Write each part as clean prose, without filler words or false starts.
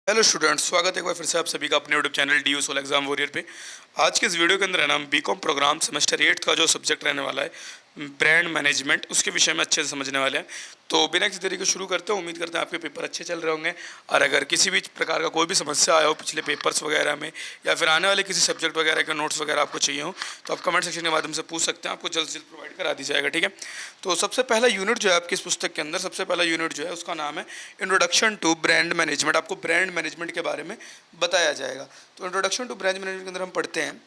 Hello students, स्वागत है एक बार फिर से आप सभी का अपने YouTube channel D U SOL exam warrior पे। आज के इस वीडियो के अंदर है ना, हम बीकॉम प्रोग्राम सेमेस्टर 8 का जो सब्जेक्ट रहने वाला है ब्रांड मैनेजमेंट, उसके विषय में अच्छे से समझने वाले हैं। तो बिना किसी तरीके शुरू करते हैं। उम्मीद करते हैं आपके पेपर अच्छे चल रहे होंगे। और अगर किसी भी प्रकार का कोई भी समस्या आया हो पिछले पेपर्स वगैरह में, या फिर आने वाले किसी सब्जेक्ट वगैरह के नोट्स वगैरह आपको चाहिए हो, तो आप कमेंट सेक्शन के माध्यम से पूछ सकते हैं। आपको जल्द से जल्द प्रोवाइड करा दी जाएगा, ठीक है। तो सबसे पहला यूनिट जो है आपकी इस पुस्तक के अंदर, सबसे पहला यूनिट जो है उसका नाम है इंट्रोडक्शन टू ब्रांड मैनेजमेंट। आपको ब्रांड मैनेजमेंट के बारे में बताया जाएगा। तो इंट्रोडक्शन टू ब्रांड मैनेजमेंट के अंदर हम पढ़ते हैं,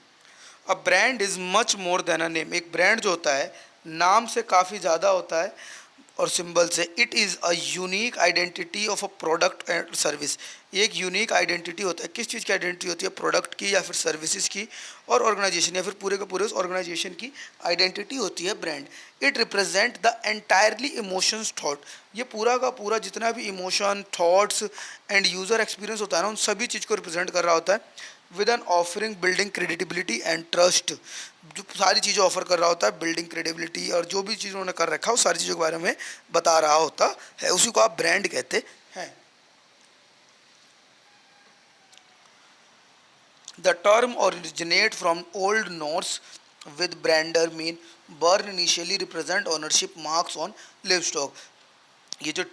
a brand is much more than a name. एक ब्रांड जो होता है नाम से काफ़ी ज़्यादा होता है और सिंबल से। It is a unique identity of a product and service. ये एक यूनिक आइडेंटिटी होता है। किस चीज़ की आइडेंटिटी होती है? प्रोडक्ट की या फिर सर्विसेज की और ऑर्गेनाइजेशन या फिर पूरे के पूरे उस ऑर्गेनाइजेशन की आइडेंटिटी होती है brand. It represent the entirely emotions thought. ये पूरा का पूरा जितना भी emotion, thoughts end user experience होता है ना, उन सभी चीज़ को रिप्रेजेंट कर रहा होता है। With an offering building credibility and trust. जो सारी चीज़ें ऑफर कर रहा होता है, बिल्डिंग क्रेडिबिलिटी और जो भी चीज़ उन्होंने कर रखा है उस सारी चीज़ों के बारे में बता रहा होता है, उसी को आप ब्रांड कहते हैं। The term originate from old Norse with brandr mean burn initially represent ownership marks on livestock. ये जो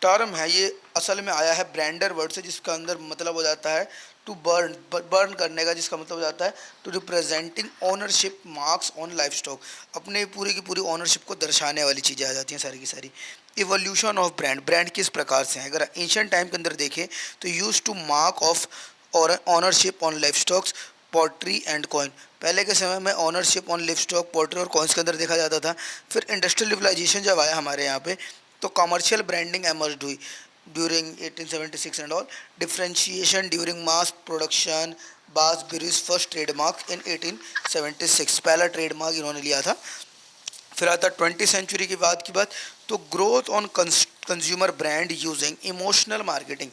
टर्म है ये असल में आया है ब्रांडर वर्ड से, जिसका अंदर मतलब हो जाता है टू बर्न, बर्न करने का, जिसका मतलब हो जाता है to representing ownership marks on livestock. अपने पूरी की पूरी ओनरशिप को दर्शाने वाली चीज़ें आ जाती हैं सारी की सारी। इवोल्यूशन ऑफ ब्रांड, ब्रांड किस प्रकार से है? अगर एंशिएंट टाइम के अंदर देखें तो यूज टू मार्क ऑफ और ownership on life stocks, pottery and coin. पहले के समय में ownership on live stock, poultry और कॉइन्स के अंदर देखा जाता था। फिर इंडस्ट्रियल सिविलाइजेशन जब आया हमारे यहाँ पे, तो कमर्शियल ब्रांडिंग एमर्ज हुई during 1876 and all. Differentiation during mass production, बास बेरीज फर्स्ट ट्रेडमार्क इन 1876, पहला ट्रेडमार्क इन्होंने लिया था। फिर आता 20वीं सेंचुरी की बात, तो growth on consumer brand using emotional marketing.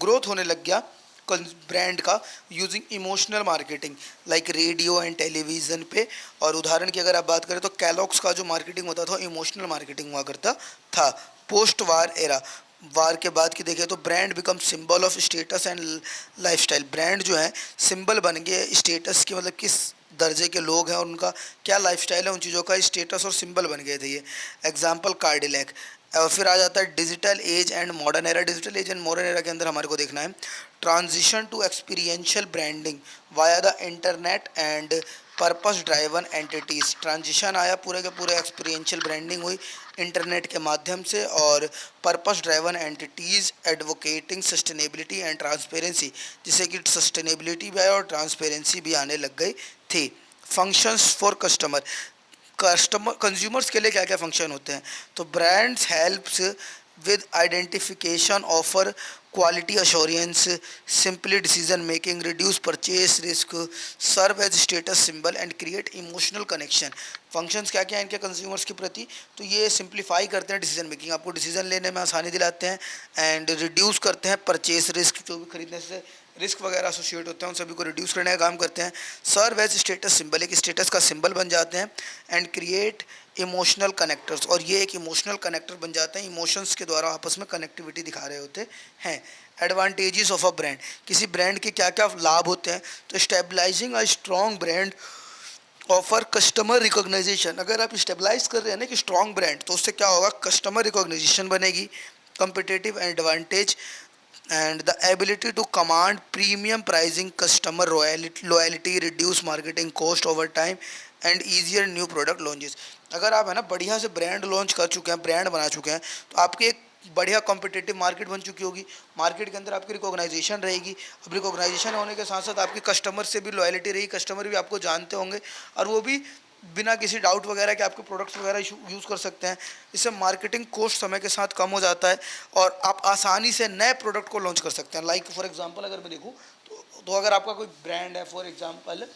Growth होने लग गया ब्रांड का using emotional marketing, like radio and television पे। और उदाहरण की अगर आप बात करें तो कैलॉग्स का जो मार्केटिंग होता था इमोशनल मार्केटिंग हुआ करता था। पोस्ट वार एरा, वार के बाद की देखें तो brand become symbol of status and lifestyle. Brand जो है सिंबल बन गए स्टेटस के, मतलब किस दर्जे के लोग हैं और उनका क्या लाइफस्टाइल है, उन चीज़ों का स्टेटस और सिंबल बन गए थे ये। Example Cadillac. और फिर आ जाता है digital age and modern era. Digital age and modern era के अंदर हमारे को देखना है transition to experiential branding via the internet and purpose driven entities. Transition आया, पूरे के पूरे एक्सपीरियंशियल ब्रांडिंग हुई इंटरनेट के माध्यम से और purpose driven entities advocating sustainability and transparency, जिससे कि सस्टेनेबिलिटी भी आई और ट्रांसपेरेंसी भी आने लग गई थी। Functions for customer, customer consumers के लिए क्या क्या फंक्शन होते हैं? तो brands helps with identification, offer quality assurance, simply decision making, reduce purchase risk, serve as status symbol and create emotional connection. Functions क्या क्या हैं इनके कंज्यूमर्स के प्रति? तो ये सिंप्लीफाई करते हैं डिसीजन मेकिंग, आपको डिसीजन लेने में आसानी दिलाते हैं, एंड रिड्यूस करते हैं परचेज रिस्क, जो भी खरीदने से रिस्क वगैरह एसोसिएट होते हैं उन सभी को रिड्यूस करने का काम करते हैं। सर्व एज स्टेटस सिंबल, एक स्टेटस का सिंबल बन जाते हैं। एंड क्रिएट इमोशनल कनेक्टर्स, और ये एक इमोशनल कनेक्टर बन जाते हैं, इमोशंस के द्वारा आपस में कनेक्टिविटी दिखा रहे होते हैं। एडवांटेजेस ऑफ अ ब्रांड, किसी ब्रांड के क्या क्या लाभ होते हैं? तो stabilising a strong brand offer customer recognization. अगर आप स्टेबलाइज कर रहे हैं ना कि स्ट्रॉन्ग ब्रांड, तो उससे क्या होगा? कस्टमर रिकॉग्नाइजेशन बनेगी, competitive advantage and the ability to command premium pricing, customer loyalty, reduce marketing cost over time and easier new product launches। अगर आप है ना बढ़िया से ब्रांड लॉन्च कर चुके हैं, ब्रांड बना चुके हैं, तो आपकी एक बढ़िया कॉम्पिटिटिव मार्केट बन चुकी होगी। मार्केट के अंदर आपकी रिकॉग्नाइजेशन रहेगी। अब रिकॉग्नाइजेशन होने के साथ साथ आपकी कस्टमर से भी लॉयल्टी रहेगी, कस्टमर भी आपको जानते होंगे और वो भी बिना किसी डाउट वगैरह के आपके प्रोडक्ट्स वगैरह यूज़ कर सकते हैं। इससे मार्केटिंग कॉस्ट समय के साथ कम हो जाता है और आप आसानी से नए प्रोडक्ट को लॉन्च कर सकते हैं। लाइक फॉर एग्जांपल अगर मैं देखूँ तो अगर आपका कोई ब्रांड है, फॉर एग्जांपल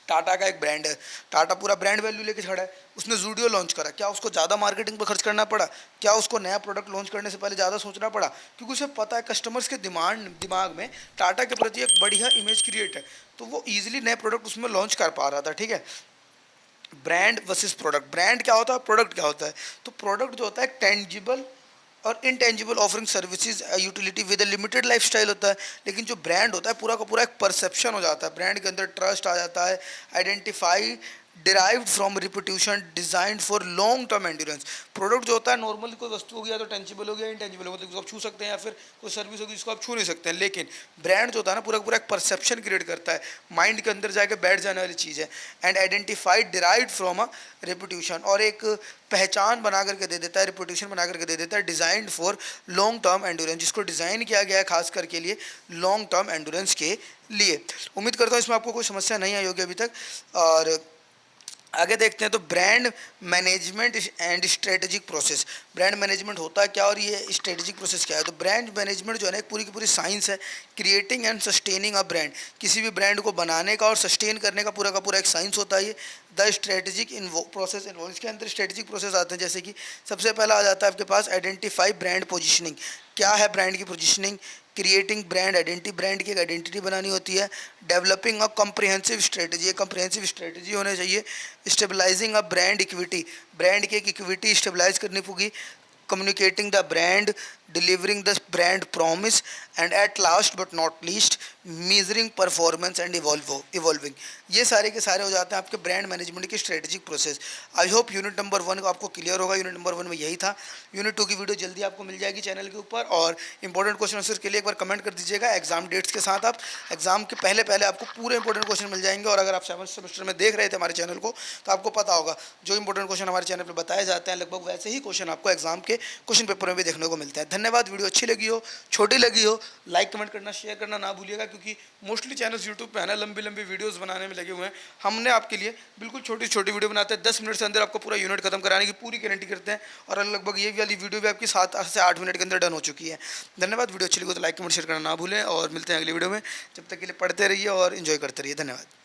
टाटा का एक ब्रांड है, टाटा पूरा ब्रांड वैल्यू लेके खड़ा है, उसने जूडियो लॉन्च करा, क्या उसको ज़्यादा मार्केटिंग पर खर्च करना पड़ा? क्या उसको नया प्रोडक्ट लॉन्च करने से पहले ज़्यादा सोचना पड़ा? क्योंकि उसे पता है कस्टमर्स के दिमाग में टाटा के प्रति एक बढ़िया इमेज क्रिएट है, तो वो ईजिली नए प्रोडक्ट उसमें लॉन्च कर पा रहा था, ठीक है। ब्रांड वर्सेस प्रोडक्ट, ब्रांड क्या होता है, प्रोडक्ट क्या होता है? तो प्रोडक्ट जो होता है टेंजिबल और intangible offering services utility with limited lifestyle होता है। लेकिन जो ब्रांड होता है पूरा का पूरा एक परसेप्शन हो जाता है, ब्रांड के अंदर ट्रस्ट आ जाता है। Identify derived from reputation designed for long term endurance. Product जो होता है नॉर्मली कोई वस्तु हो गया तो टेंजिबल हो गया, इंटेंजिबल हो गया, मतलब जिसको आप छू सकते हैं, या फिर कोई सर्विस होगी जिसको आप छू नहीं सकते हैं। लेकिन ब्रांड जो होता है ना पूरा का पूरा एक परसेप्शन क्रिएट करता है, माइंड के अंदर जाके बैठ जाने वाली चीज़ है। And identified derived from a reputation, और एक पहचान बना करके दे देता है, रेपुटेशन बना करके दे देता है। Designed for long term endurance, जिसको डिज़ाइन किया गया है खास करके लिए लॉन्ग टर्म एंड्योरेंस के लिए। उम्मीद करता हूँ इसमें आपको कोई समस्या नहीं आई होगी अभी तक। और आगे देखते हैं तो brand management and strategic process. Brand management होता है क्या और ये स्ट्रेटेजिक प्रोसेस क्या है? तो ब्रांड मैनेजमेंट जो है ना एक पूरी की पूरी साइंस है। Creating and sustaining a brand, किसी भी ब्रांड को बनाने का और सस्टेन करने का पूरा एक साइंस होता है ये। द स्ट्रेटेजिक प्रोसेस इन्वॉल्व, इसके अंदर स्ट्रेटेजिक प्रोसेस आते हैं, जैसे कि सबसे पहला आ जाता है आपके पास आइडेंटिफाई ब्रांड पोजिशनिंग। क्या है ब्रांड की positioning? Creating brand identity, brand की एक आइडेंटिटी बनानी होती है। डेवलपिंग अ कम्प्रिहेंसिव स्ट्रेटजी, एक कम्प्रिहेंसिव स्ट्रेटजी होनी चाहिए। Stabilising a brand equity, brand की एक इक्विटी स्टेबलाइज करनी होगी। Communicating the brand, delivering the brand promise, and at last but not least measuring performance and evolving. ये सारे के सारे हो जाते हैं आपके ब्रांड मैनेजमेंट के strategic process. I hope unit number 1 आपको क्लियर होगा। यूनिट नंबर 1 में यही था। यूनिट 2 की वीडियो जल्दी आपको मिल जाएगी चैनल के ऊपर। और इंपॉर्टेंट क्वेश्चन आंसर के लिए एक बार कमेंट कर दीजिएगा एग्जाम डेट्स के साथ। आप एग्जाम के पहले पहले आपको पूरे इंपॉर्टेंट क्वेश्चन मिल जाएंगे। और अगर आप 7th सेमेस्टर में देख रहे थे हमारे चैनल को तो आपको पता होगा जो इंपॉर्टेंट क्वेश्चन हमारे चैनल पर बताए जाते हैं लगभग वैसे ही क्वेश्चन आपको एग्जाम के क्वेश्चन पेपर में भी देखने को मिलता है। धन्यवाद। वीडियो अच्छी लगी हो, छोटी लगी हो, लाइक कमेंट करना, शेयर करना ना भूलिएगा, क्योंकि मोस्टली चैनल्स यूट्यूब पे है ना लंबी लंबी वीडियोस बनाने में लगे हुए हैं। हमने आपके लिए बिल्कुल छोटी छोटी वीडियो बनाते हैं, 10 मिनट से अंदर आपको पूरा यूनिट खत्म कराने की पूरी गारंटी करते हैं। और लगभग ये वाली वीडियो भी आपकी 7 से 8 मिनट के अंदर डन हो चुकी है। धन्यवाद। वीडियो अच्छी लगी हो तो लाइक कमेंट शेयर करना ना भूलें, और मिलते हैं अगली वीडियो में। जब तक के लिए पढ़ते रहिए और इन्जॉय करते रहिए। धन्यवाद।